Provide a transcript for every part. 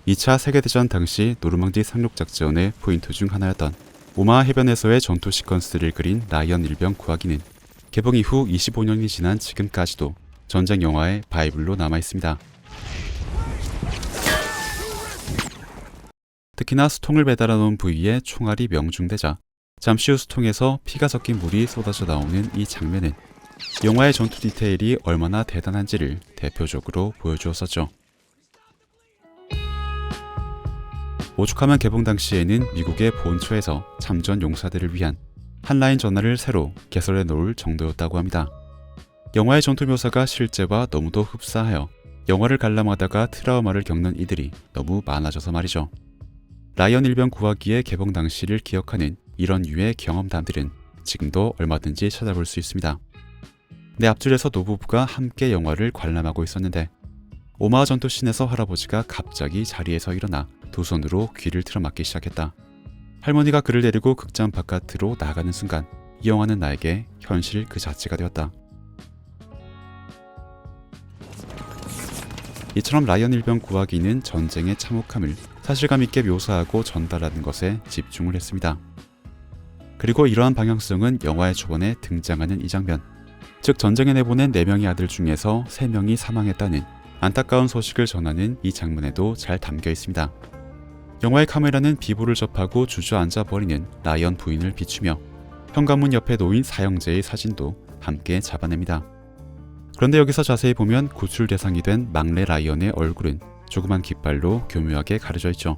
2차 세계대전 당시 노르망디 상륙작전의 포인트 중 하나였던 오마하 해변에서의 전투 시퀀스를 그린 라이언 일병 구하기는 개봉 이후 25년이 지난 지금까지도 전쟁 영화의 바이블로 남아있습니다. 특히나 수통을 배달아 놓은 부위에 총알이 명중되자 잠시 후 수통에서 피가 섞인 물이 쏟아져 나오는 이 장면은 영화의 전투 디테일이 얼마나 대단한지를 대표적으로 보여주었었죠. 오죽하면 개봉 당시에는 미국의 본처에서 참전 용사들을 위한 한 라인 전화를 새로 개설해 놓을 정도였다고 합니다. 영화의 전투 묘사가 실제와 너무도 흡사하여 영화를 관람하다가 트라우마를 겪는 이들이 너무 많아져서 말이죠. 라이언 일병 구하기의 개봉 당시를 기억하는 이런 유의 경험담들은 지금도 얼마든지 찾아볼 수 있습니다. 내 앞줄에서 노부부가 함께 영화를 관람하고 있었는데 오마하 전투씬에서 할아버지가 갑자기 자리에서 일어나 두 손으로 귀를 틀어막기 시작했다. 할머니가 그를 데리고 극장 바깥으로 나가는 순간 이 영화는 나에게 현실 그 자체가 되었다. 이처럼 라이언 일병 구하기는 전쟁의 참혹함을 사실감 있게 묘사하고 전달하는 것에 집중을 했습니다. 그리고 이러한 방향성은 영화의 초반에 등장하는 이 장면, 즉 전쟁에 내보낸 4명의 아들 중에서 3명이 사망했다는 안타까운 소식을 전하는 이 장면에도 잘 담겨 있습니다. 영화의 카메라는 비보를 접하고 주저앉아 버리는 라이언 부인을 비추며 현관문 옆에 놓인 사형제의 사진도 함께 잡아냅니다. 그런데 여기서 자세히 보면 구출 대상이 된 막내 라이언의 얼굴은 조그만 깃발로 교묘하게 가려져 있죠.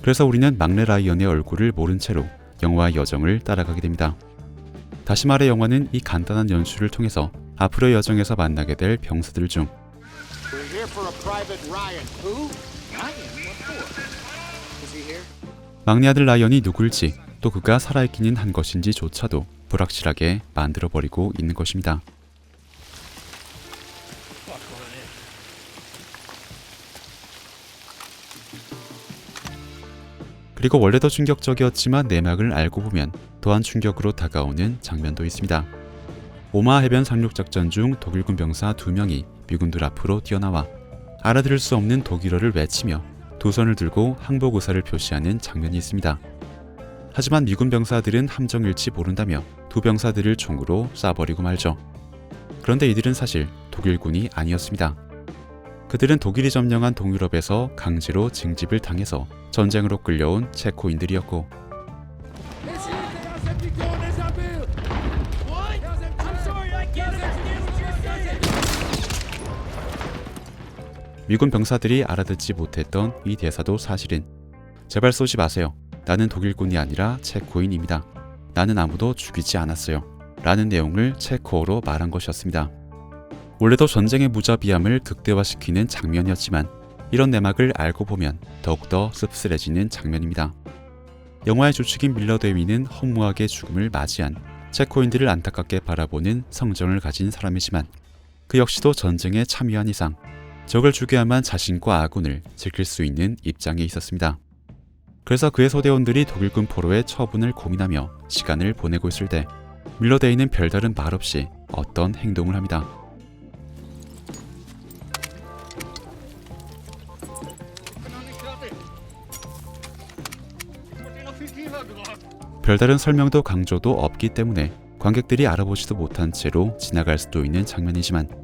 그래서 우리는 막내 라이언의 얼굴을 모른 채로 영화의 여정을 따라가게 됩니다. 다시 말해 영화는 이 간단한 연출을 통해서 앞으로의 여정에서 만나게 될 병사들 중 막내 아들 라이언이 누굴지 또 그가 살아있기는 한 것인지조차도 불확실하게 만들어버리고 있는 것입니다. 그리고 원래도 충격적이었지만 내막을 알고 보면 또한 충격으로 다가오는 장면도 있습니다. 오마하 해변 상륙작전 중 독일군 병사 2명이 미군들 앞으로 뛰어나와 알아들을 수 없는 독일어를 외치며 두 손을 들고 항복 의사를 표시하는 장면이 있습니다. 하지만 미군 병사들은 함정 잃지 모른다며 두 병사들을 총으로 쏴버리고 말죠. 그런데 이들은 사실 독일군이 아니었습니다. 그들은 독일이 점령한 동유럽에서 강제로 징집을 당해서 전쟁으로 끌려온 체코인들이었고 미군 병사들이 알아듣지 못했던 이 대사도 사실은 제발 쏘지 마세요. 나는 독일군이 아니라 체코인입니다. 나는 아무도 죽이지 않았어요. 라는 내용을 체코어로 말한 것이었습니다. 원래도 전쟁의 무자비함을 극대화시키는 장면이었지만 이런 내막을 알고 보면 더욱더 씁쓸해지는 장면입니다. 영화의 주축인 밀러 데위는 허무하게 죽음을 맞이한 체코인들을 안타깝게 바라보는 성정을 가진 사람이지만 그 역시도 전쟁에 참여한 이상 적을 죽여야만 자신과 아군을 지킬 수 있는 입장에 있었습니다. 그래서 그의 소대원들이 독일군 포로의 처분을 고민하며 시간을 보내고 있을 때 밀러 데위는 별다른 말 없이 어떤 행동을 합니다. 별다른 설명도 강조도 없기 때문에 관객들이 알아보지도 못한 채로 지나갈 수도 있는 장면이지만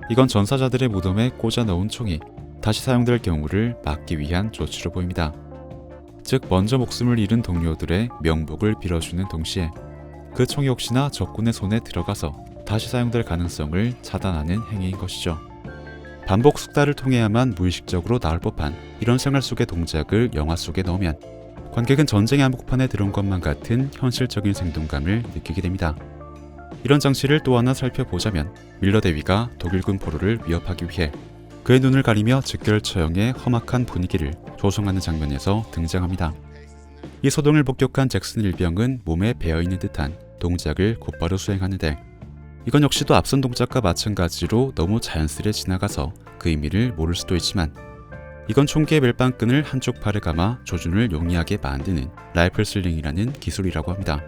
이건 전사자들의 무덤에 꽂아 넣은 총이 다시 사용될 경우를 막기 위한 조치로 보입니다. 즉 먼저 목숨을 잃은 동료들의 명복을 빌어주는 동시에 그 총이 혹시나 적군의 손에 들어가서 다시 사용될 가능성을 차단하는 행위인 것이죠. 반복 숙달을 통해야만 무의식적으로 나올 법한 이런 생활 속의 동작을 영화 속에 넣으면 관객은 전쟁의 한복판에 들어온 것만 같은 현실적인 생동감을 느끼게 됩니다. 이런 장치를 또 하나 살펴보자면 밀러 데위가 독일군 포로를 위협하기 위해 그의 눈을 가리며 즉결 처형의 험악한 분위기를 조성하는 장면에서 등장합니다. 이 소동을 복격한 잭슨 일병은 몸에 배어있는 듯한 동작을 곧바로 수행하는데 이건 역시도 앞선 동작과 마찬가지로 너무 자연스레 지나가서 그 의미를 모를 수도 있지만 이건 총기의 멜빵끈을 한쪽 팔에 감아 조준을 용이하게 만드는 라이플 슬링이라는 기술이라고 합니다.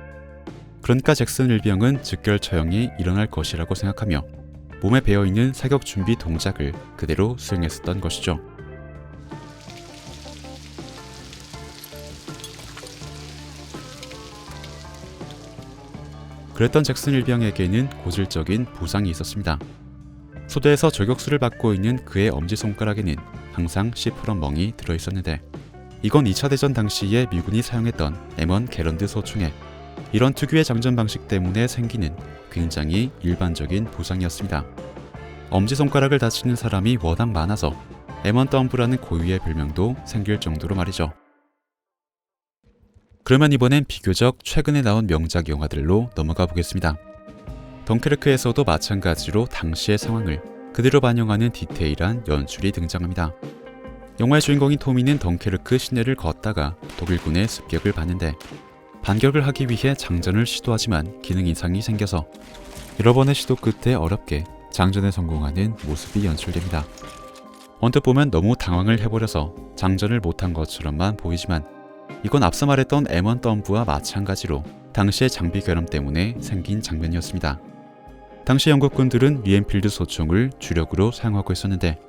그러니까 잭슨 일병은 즉결 처형이 일어날 것이라고 생각하며 몸에 배어있는 사격 준비 동작을 그대로 수행했었던 것이죠. 그랬던 잭슨 일병에게는 고질적인 부상이 있었습니다. 소대에서 저격수를 받고 있는 그의 엄지손가락에는 항상 C4 멍이 들어있었는데 이건 2차 대전 당시에 미군이 사용했던 M1 게런드 소총에 이런 특유의 장전 방식 때문에 생기는 굉장히 일반적인 부상이었습니다. 엄지손가락을 다치는 사람이 워낙 많아서 M1 덤브라는 고유의 별명도 생길 정도로 말이죠. 그러면 이번엔 비교적 최근에 나온 명작 영화들로 넘어가 보겠습니다. 덩케르크에서도 마찬가지로 당시의 상황을 그대로 반영하는 디테일한 연출이 등장합니다. 영화의 주인공인 토미는 덩케르크 시내를 걷다가 독일군의 습격을 받는데 반격을 하기 위해 장전을 시도하지만 기능 이상이 생겨서 여러 번의 시도 끝에 어렵게 장전에 성공하는 모습이 연출됩니다. 언뜻 보면 너무 당황을 해버려서 장전을 못한 것처럼만 보이지만 이건 앞서 말했던 M1 덤브와 마찬가지로 당시의 장비 결함 때문에 생긴 장면이었습니다. 당시 영국군들은 리엔필드 소총을 주력으로 사용하고 있었는데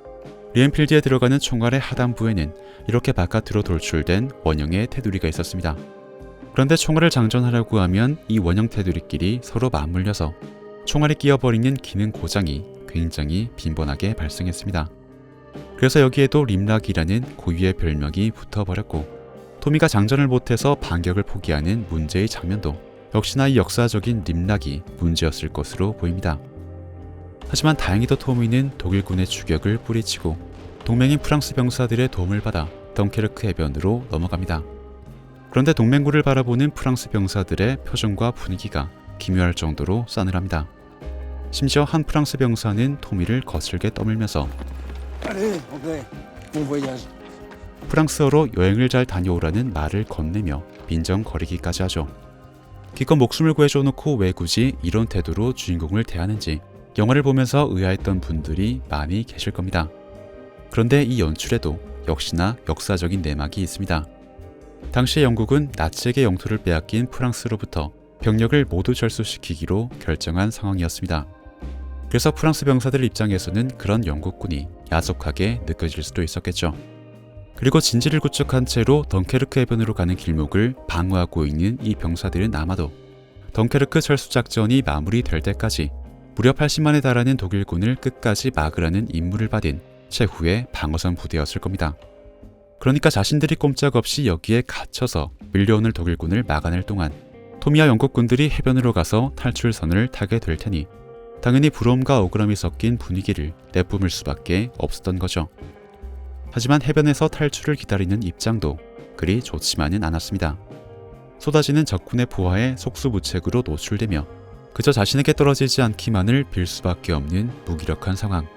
리엔필드에 들어가는 총알의 하단부에는 이렇게 바깥으로 돌출된 원형의 테두리가 있었습니다. 그런데 총알을 장전하려고 하면 이 원형 테두리끼리 서로 맞물려서 총알이 끼어버리는 기능 고장이 굉장히 빈번하게 발생했습니다. 그래서 여기에도 림락이라는 고유의 별명이 붙어버렸고 토미가 장전을 못해서 반격을 포기하는 문제의 장면도 역시나 이 역사적인 림락이 문제였을 것으로 보입니다. 하지만 다행히도 토미는 독일군의 추격을 뿌리치고 동맹인 프랑스 병사들의 도움을 받아 덩케르크 해변으로 넘어갑니다. 그런데 동맹군을 바라보는 프랑스 병사들의 표정과 분위기가 기묘할 정도로 싸늘합니다. 심지어 한 프랑스 병사는 토미를 거칠게 떠밀면서 프랑스어로 여행을 잘 다녀오라는 말을 건네며 빈정거리기까지 하죠. 기껏 목숨을 구해줘 놓고 왜 굳이 이런 태도로 주인공을 대하는지 영화를 보면서 의아했던 분들이 많이 계실 겁니다. 그런데 이 연출에도 역시나 역사적인 내막이 있습니다. 당시 영국은 나치에게 영토를 빼앗긴 프랑스로부터 병력을 모두 철수시키기로 결정한 상황이었습니다. 그래서 프랑스 병사들 입장에서는 그런 영국군이 야속하게 느껴질 수도 있었겠죠. 그리고 진지를 구축한 채로 덩케르크 해변으로 가는 길목을 방어하고 있는 이 병사들은 아마도 덩케르크 철수작전이 마무리될 때까지 무려 80만에 달하는 독일군을 끝까지 막으라는 임무를 받은 최후의 방어선 부대였을 겁니다. 그러니까 자신들이 꼼짝없이 여기에 갇혀서 밀려오는 독일군을 막아낼 동안 토미와 영국군들이 해변으로 가서 탈출선을 타게 될 테니 당연히 부러움과 억울함이 섞인 분위기를 내뿜을 수밖에 없었던 거죠. 하지만 해변에서 탈출을 기다리는 입장도 그리 좋지만은 않았습니다. 쏟아지는 적군의 포화에 속수무책으로 노출되며 그저 자신에게 떨어지지 않기만을 빌 수밖에 없는 무기력한 상황.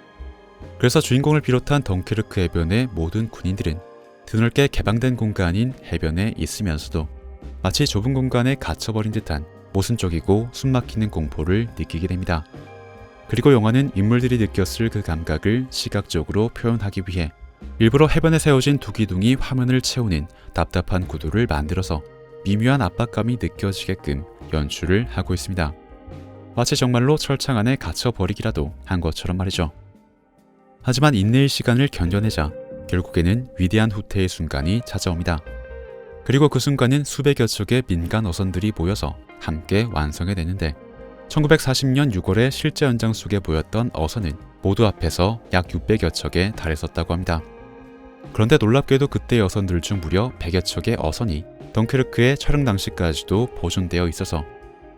그래서 주인공을 비롯한 덩케르크 해변의 모든 군인들은 드넓게 개방된 공간인 해변에 있으면서도 마치 좁은 공간에 갇혀버린 듯한 모순적이고 숨막히는 공포를 느끼게 됩니다. 그리고 영화는 인물들이 느꼈을 그 감각을 시각적으로 표현하기 위해 일부러 해변에 세워진 두 기둥이 화면을 채우는 답답한 구도를 만들어서 미묘한 압박감이 느껴지게끔 연출을 하고 있습니다. 마치 정말로 철창 안에 갇혀버리기라도 한 것처럼 말이죠. 하지만 인내의 시간을 견뎌내자 결국에는 위대한 후퇴의 순간이 찾아옵니다. 그리고 그 순간은 수백여 척의 민간 어선들이 모여서 함께 완성해내는데 1940년 6월에 실제 현장 속에 보였던 어선은 모두 합해서 약 600여 척에 달했었다고 합니다. 그런데 놀랍게도 그때의 어선들 중 무려 100여 척의 어선이 덩케르크의 촬영 당시까지도 보존되어 있어서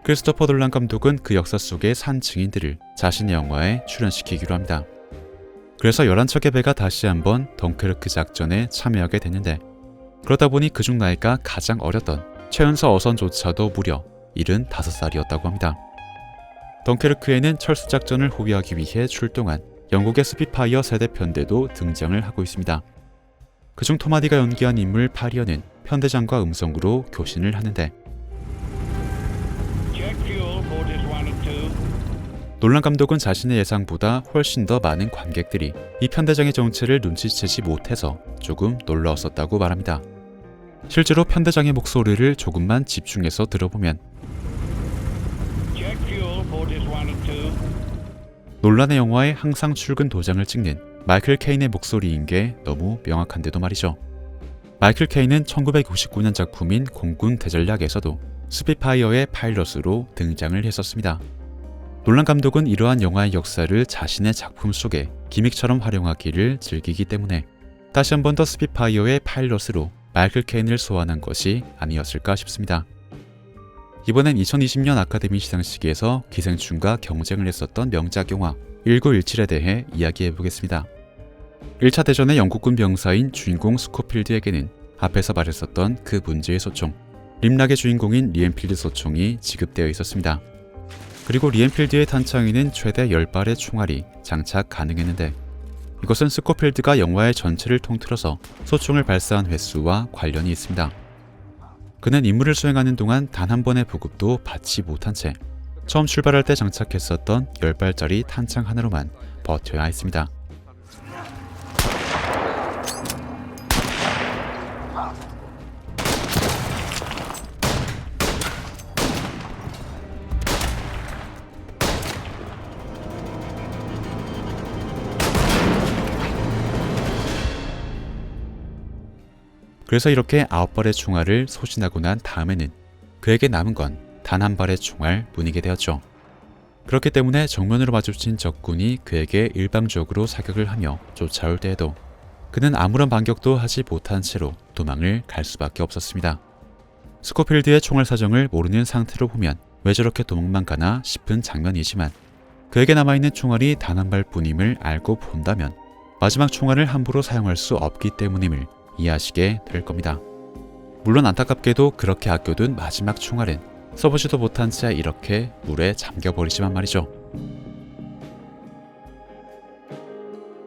크리스토퍼 놀란 감독은 그 역사 속의 산 증인들을 자신의 영화에 출연시키기로 합니다. 그래서 11척의 배가 다시 한번 덩케르크 작전에 참여하게 됐는데 그러다 보니 그중 나이가 가장 어렸던 최연소 어선조차도 무려 75살이었다고 합니다. 덩케르크에는 철수작전을 호위하기 위해 출동한 영국의 스피파이어 세대 편대도 등장을 하고 있습니다. 그중 토마디가 연기한 인물 파리어는 편대장과 음성으로 교신을 하는데 놀란 감독은 자신의 예상보다 훨씬 더 많은 관객들이 이 편대장의 정체를 눈치채지 못해서 조금 놀라웠었다고 말합니다. 실제로 편대장의 목소리를 조금만 집중해서 들어보면 논란의 영화에 항상 출근 도장을 찍는 마이클 케인의 목소리인 게 너무 명확한데도 말이죠. 마이클 케인은 1959년 작품인 공군 대전략에서도 스피파이어의 파일럿으로 등장을 했었습니다. 놀란 감독은 이러한 영화의 역사를 자신의 작품 속에 기믹처럼 활용하기를 즐기기 때문에 다시 한 번 더 스피파이어의 파일럿으로 마이클 케인을 소환한 것이 아니었을까 싶습니다. 이번엔 2020년 아카데미 시상식에서 기생충과 경쟁을 했었던 명작 영화 1917에 대해 이야기해보겠습니다. 1차 대전의 영국군 병사인 주인공 스코필드에게는 앞에서 말했었던 그 문제의 소총, 림락의 주인공인 리엔필드 소총이 지급되어 있었습니다. 그리고 리엔필드의 탄창에는 최대 10발의 총알이 장착 가능했는데 이것은 스코필드가 영화의 전체를 통틀어서 소총을 발사한 횟수와 관련이 있습니다. 그는 임무를 수행하는 동안 단 한 번의 보급도 받지 못한 채 처음 출발할 때 장착했었던 10발짜리 탄창 하나로만 버텨야 했습니다. 그래서 이렇게 9발의 총알을 소진하고 난 다음에는 그에게 남은 건 단 한 발의 총알 뿐이게 되었죠. 그렇기 때문에 정면으로 마주친 적군이 그에게 일방적으로 사격을 하며 쫓아올 때에도 그는 아무런 반격도 하지 못한 채로 도망을 갈 수밖에 없었습니다. 스코필드의 총알 사정을 모르는 상태로 보면 왜 저렇게 도망만 가나 싶은 장면이지만 그에게 남아있는 총알이 단 한 발뿐임을 알고 본다면 마지막 총알을 함부로 사용할 수 없기 때문임을 이해하시게 될 겁니다. 물론 안타깝게도 그렇게 아껴둔 마지막 총알은 써보지도 못한 채 이렇게 물에 잠겨버리지만 말이죠.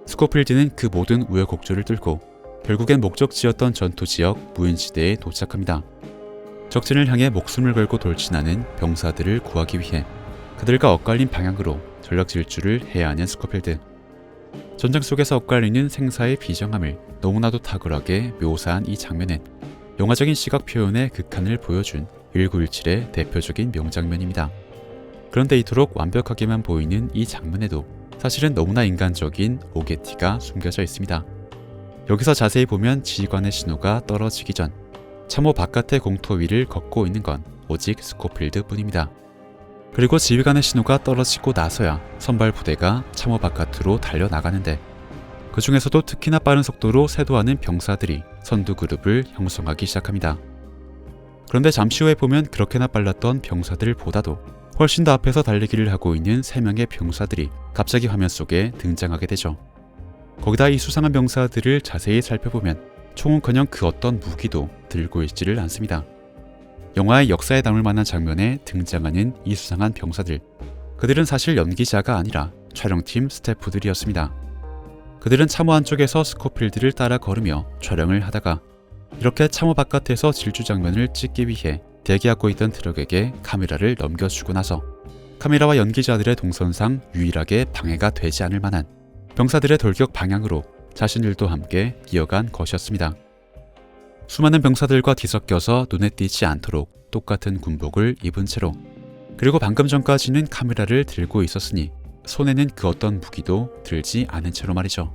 스코필드는 그 모든 우여곡절을 뚫고 결국엔 목적지였던 전투지역 무인지대에 도착합니다. 적진을 향해 목숨을 걸고 돌진하는 병사들을 구하기 위해 그들과 엇갈린 방향으로 전력 질주를 해야 하는 스코필드. 전장 속에서 엇갈리는 생사의 비정함을 너무나도 탁월하게 묘사한 이 장면은 영화적인 시각 표현의 극한을 보여준 1917의 대표적인 명장면입니다. 그런데 이토록 완벽하게만 보이는 이 장면에도 사실은 너무나 인간적인 오게티가 숨겨져 있습니다. 여기서 자세히 보면 지휘관의 신호가 떨어지기 전 참호 바깥의 공터 위를 걷고 있는 건 오직 스코필드 뿐입니다. 그리고 지휘관의 신호가 떨어지고 나서야 선발 부대가 참호 바깥으로 달려나가는데 그 중에서도 특히나 빠른 속도로 세도하는 병사들이 선두 그룹을 형성하기 시작합니다. 그런데 잠시 후에 보면 그렇게나 빨랐던 병사들보다도 훨씬 더 앞에서 달리기를 하고 있는 3명의 병사들이 갑자기 화면 속에 등장하게 되죠. 거기다 이 수상한 병사들을 자세히 살펴보면 총은커녕 그 어떤 무기도 들고 있지를 않습니다. 영화의 역사에 남을 만한 장면에 등장하는 이 수상한 병사들, 그들은 사실 연기자가 아니라 촬영팀 스태프들이었습니다. 그들은 참호 안쪽에서 스코필드를 따라 걸으며 촬영을 하다가 이렇게 참호 바깥에서 질주 장면을 찍기 위해 대기하고 있던 트럭에게 카메라를 넘겨주고 나서 카메라와 연기자들의 동선상 유일하게 방해가 되지 않을 만한 병사들의 돌격 방향으로 자신들도 함께 뛰어간 것이었습니다. 수많은 병사들과 뒤섞여서 눈에 띄지 않도록 똑같은 군복을 입은 채로, 그리고 방금 전까지는 카메라를 들고 있었으니 손에는 그 어떤 무기도 들지 않은 채로 말이죠.